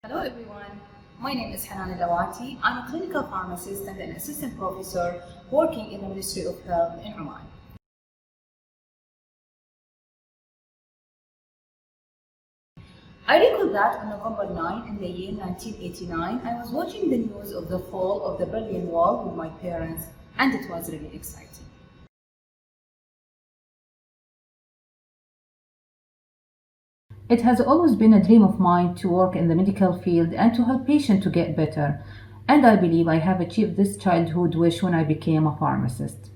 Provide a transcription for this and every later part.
Hello everyone, my name is Hanan Lawati. I'm a clinical pharmacist and an assistant professor working in the Ministry of Health in Oman. I recall that on November 9 in the year 1989, I was watching the news of the fall of the Berlin Wall with my parents, and it was really exciting. It has always been a dream of mine to work in the medical field and to help patients to get better, and I believe I have achieved this childhood wish when I became a pharmacist.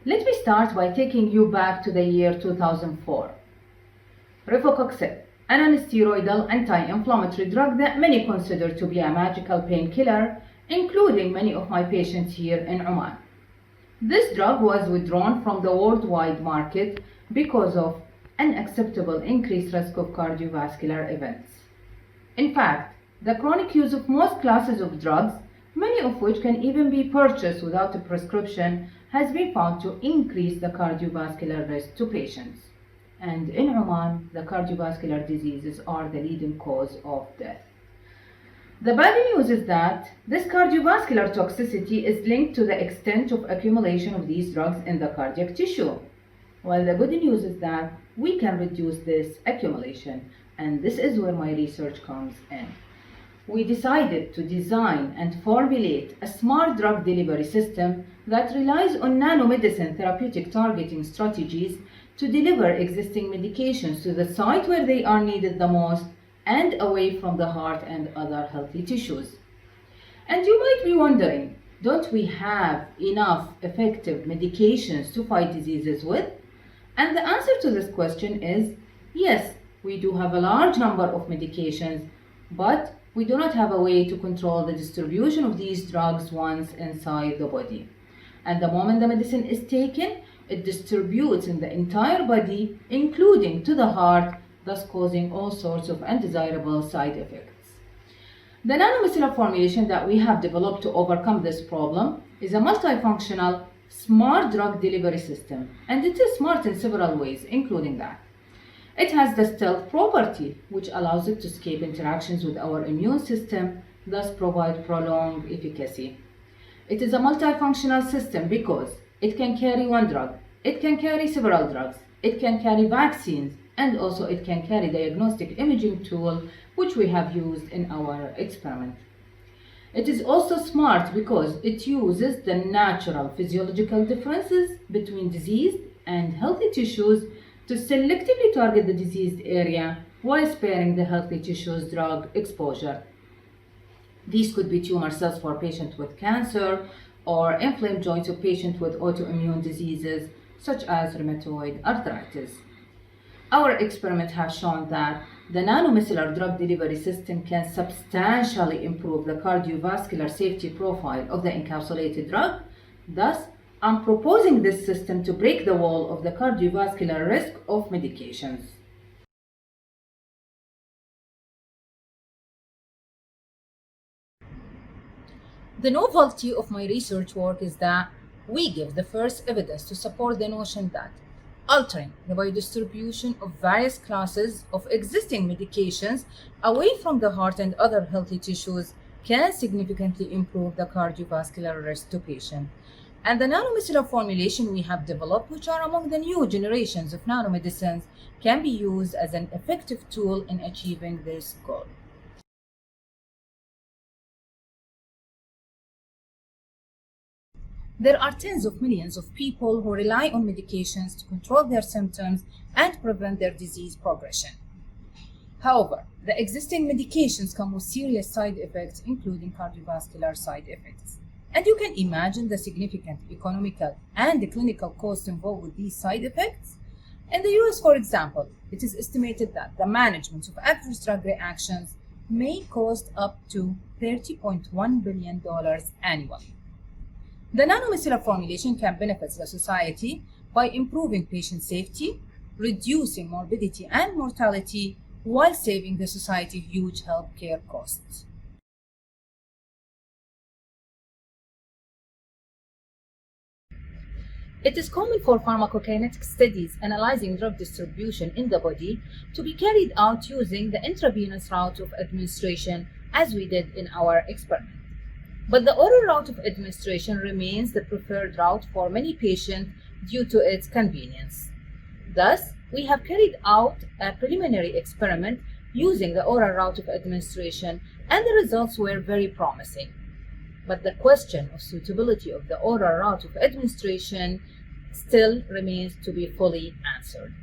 Let me start by taking you back to the year 2004. Rifacoxib, an non-steroidal anti-inflammatory drug that many consider to be a magical painkiller, including many of my patients here in Oman. This drug was withdrawn from the worldwide market because of unacceptable increased risk of cardiovascular events. In fact, the chronic use of most classes of drugs, many of which can even be purchased without a prescription, has been found to increase the cardiovascular risk to patients. And in Oman, the cardiovascular diseases are the leading cause of death. The bad news is that this cardiovascular toxicity is linked to the extent of accumulation of these drugs in the cardiac tissue. While the good news is that we can reduce this accumulation, and this is where my research comes in. We decided to design and formulate a smart drug delivery system that relies on nanomedicine therapeutic targeting strategies to deliver existing medications to the site where they are needed the most and away from the heart and other healthy tissues. And you might be wondering, don't we have enough effective medications to fight diseases with? And the answer to this question is yes, we do have a large number of medications, but we do not have a way to control the distribution of these drugs once inside the body. And the moment the medicine is taken, it distributes in the entire body, including to the heart, thus causing all sorts of undesirable side effects. The nanomicellar formulation that we have developed to overcome this problem is a multifunctional, smart drug delivery system, and it is smart in several ways, including that. It has the stealth property, which allows it to escape interactions with our immune system, thus provide prolonged efficacy. It is a multifunctional system because it can carry one drug, it can carry several drugs, it can carry vaccines, and also it can carry diagnostic imaging tool, which we have used in our experiment. It is also smart because it uses the natural physiological differences between diseased and healthy tissues to selectively target the diseased area while sparing the healthy tissues drug exposure. These could be tumor cells for patients with cancer or inflamed joints of patients with autoimmune diseases such as rheumatoid arthritis. Our experiment has shown that the nanomicellar drug delivery system can substantially improve the cardiovascular safety profile of the encapsulated drug. Thus, I'm proposing this system to break the wall of the cardiovascular risk of medications. The novelty of my research work is that we give the first evidence to support the notion that altering the biodistribution of various classes of existing medications away from the heart and other healthy tissues can significantly improve the cardiovascular risk to patients. And the nanomicellar formulation we have developed, which are among the new generations of nanomedicines, can be used as an effective tool in achieving this goal. There are tens of millions of people who rely on medications to control their symptoms and prevent their disease progression. However, the existing medications come with serious side effects, including cardiovascular side effects. And you can imagine the significant economical and clinical costs involved with these side effects. In the US, for example, it is estimated that the management of adverse drug reactions may cost up to $30.1 billion annually. The nanomicellar formulation can benefit the society by improving patient safety, reducing morbidity and mortality, while saving the society huge healthcare costs. It is common for pharmacokinetic studies analyzing drug distribution in the body to be carried out using the intravenous route of administration, as we did in our experiment. But the oral route of administration remains the preferred route for many patients due to its convenience. Thus, we have carried out a preliminary experiment using the oral route of administration, and the results were very promising. But the question of suitability of the oral route of administration still remains to be fully answered.